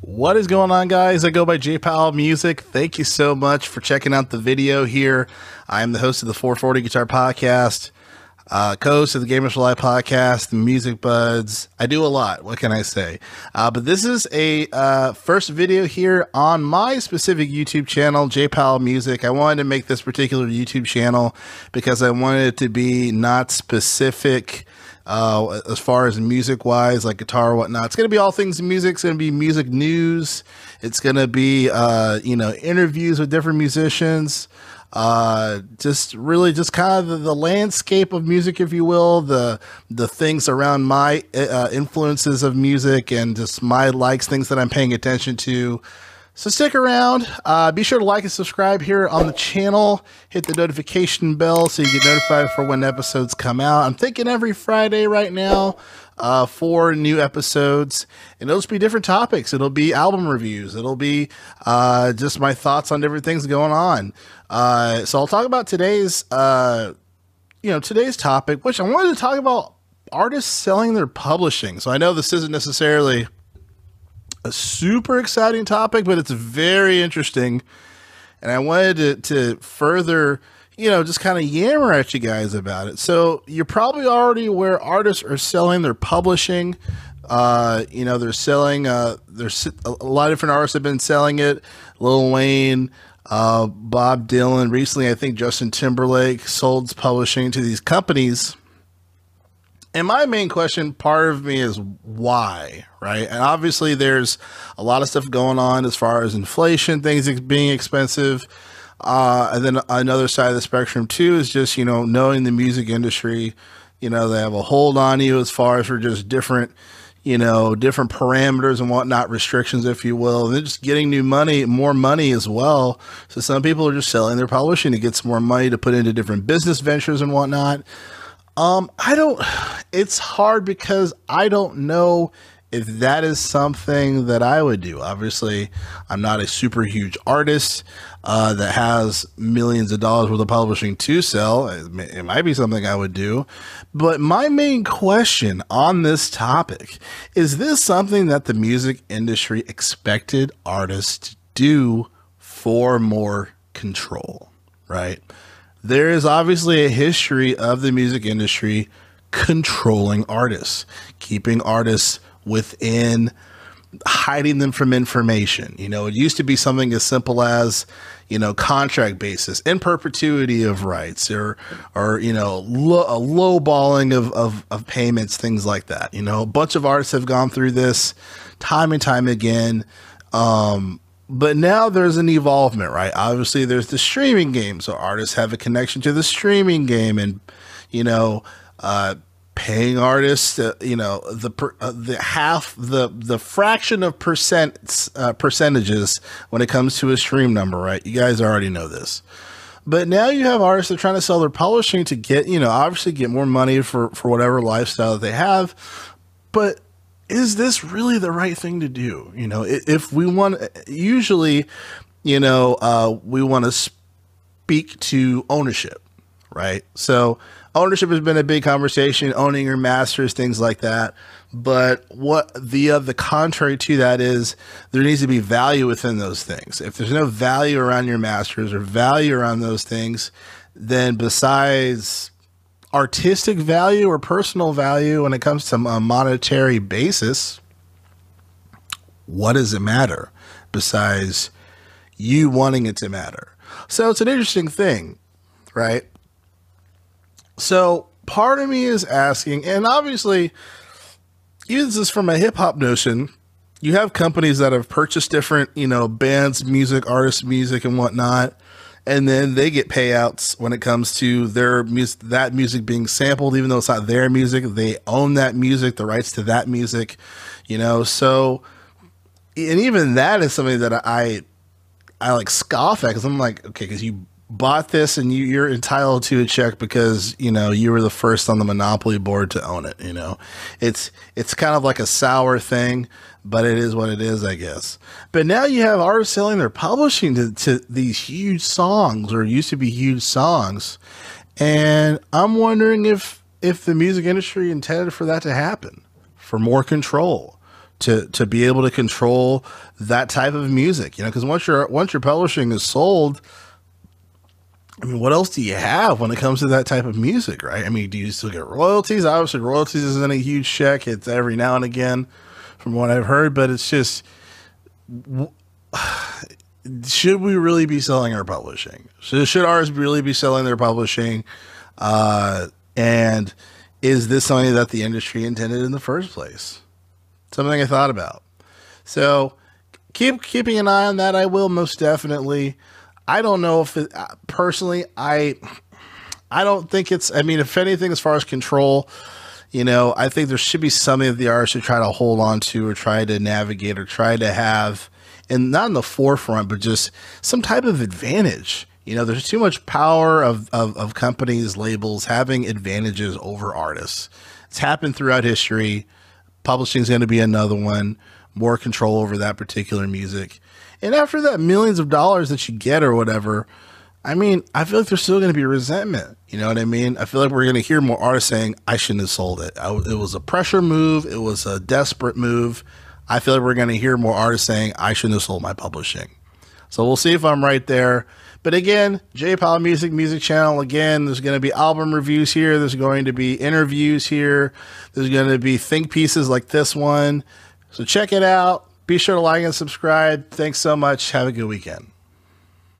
What is going on, guys? I go by JPal Music. Thank you so much for checking out the video here. I am the host of the 440 Guitar Podcast, co-host of the Gamers for Life Podcast, the Music Buds. I do a lot. What can I say? But this is a first video here on my specific YouTube channel, JPal Music. I wanted to make this particular YouTube channel because I wanted it to be not specific as far as music wise, like guitar or whatnot. It's going to be all things music. It's going to be music news. It's going to be, interviews with different musicians. Just kind of the landscape of music, if you will, the things around my influences of music and just my likes, things that I'm paying attention to. So stick around. Be sure to like and subscribe here on the channel. Hit the notification bell so you get notified for when episodes come out. I'm thinking every Friday right now for new episodes. And it'll just be different topics. It'll be album reviews. It'll be just my thoughts on different things going on. So I'll talk about today's topic, which I wanted to talk about artists selling their publishing. So I know this isn't necessarily a super exciting topic, but it's very interesting. And I wanted to further, just kind of yammer at you guys about it. So you're probably already aware artists are selling their publishing. They're selling, there's a lot of different artists have been selling it. Lil Wayne, Bob Dylan. Recently, I think Justin Timberlake sold his publishing to these companies. And my main question, part of me is why, right? And obviously there's a lot of stuff going on as far as inflation, things being expensive. And then another side of the spectrum too is just, knowing the music industry, they have a hold on you as far as for just different parameters and whatnot, restrictions, if you will. And they're just getting more money as well. So some people are just selling their publishing to get some more money to put into different business ventures and whatnot. It's hard because I don't know if that is something that I would do. Obviously, I'm not a super huge artist that has millions of dollars worth of publishing to sell. It might be something I would do. But my main question on this topic is this something that the music industry expected artists to do for more control, right? There is obviously a history of the music industry controlling artists, keeping artists within, hiding them from information. It used to be something as simple as, contract basis, in perpetuity of rights, or low balling of payments, things like that. A bunch of artists have gone through this time and time again. But now there's an evolvement, right? Obviously, there's the streaming game. So artists have a connection to the streaming game and, paying artists, the fraction of percentages when it comes to a stream number, right? You guys already know this. But now you have artists that are trying to sell their publishing to get, obviously get more money for whatever lifestyle that they have. But is this really the right thing to do? If we want, usually, we want to speak to ownership, right? So ownership has been a big conversation, owning your masters, things like that. But what the contrary to that is there needs to be value within those things. If there's no value around your masters or value around those things, then besides artistic value or personal value, when it comes to a monetary basis, what does it matter besides you wanting it to matter? So it's an interesting thing, right? So part of me is asking, and obviously this is from a hip hop notion. You have companies that have purchased different, bands, music, artists, music and whatnot. And then they get payouts when it comes to their music, that music being sampled, even though it's not their music. They own that music, the rights to that music, So, and even that is something that I like scoff at, because I'm like, okay, because you bought this and you're entitled to a check because, you were the first on the monopoly board to own it. It's kind of like a sour thing, but it is what it is, I guess. But now you have artists selling their publishing to these huge songs, or used to be huge songs. And I'm wondering if the music industry intended for that to happen, for more control, to be able to control that type of music, you know, because once your publishing is sold, I mean, what else do you have when it comes to that type of music, right? I mean, do you still get royalties? Obviously, royalties isn't a huge check. It's every now and again, from what I've heard, but it's just, should we really be selling our publishing? Should ours really be selling their publishing? And is this something that the industry intended in the first place? Something I thought about. So keeping an eye on that. I will most definitely. I don't know if it, personally, I don't think it's, I mean, if anything, as far as control, you know, I think there should be something that the artist should try to hold on to or try to navigate or try to have, and not in the forefront, but just some type of advantage. You know, there's too much power of companies, labels having advantages over artists. It's happened throughout history. Publishing is going to be another one. More control over that particular music. And after that millions of dollars that you get or whatever, I mean, I feel like there's still going to be resentment. You know what I mean? I feel like we're going to hear more artists saying, I shouldn't have sold it. It was a pressure move. It was a desperate move. I feel like we're going to hear more artists saying, I shouldn't have sold my publishing. So we'll see if I'm right there. But again, J-Pal Music channel. Again, there's going to be album reviews here. There's going to be interviews here. There's going to be think pieces like this one. So check it out. Be sure to like and subscribe. Thanks so much. Have a good weekend.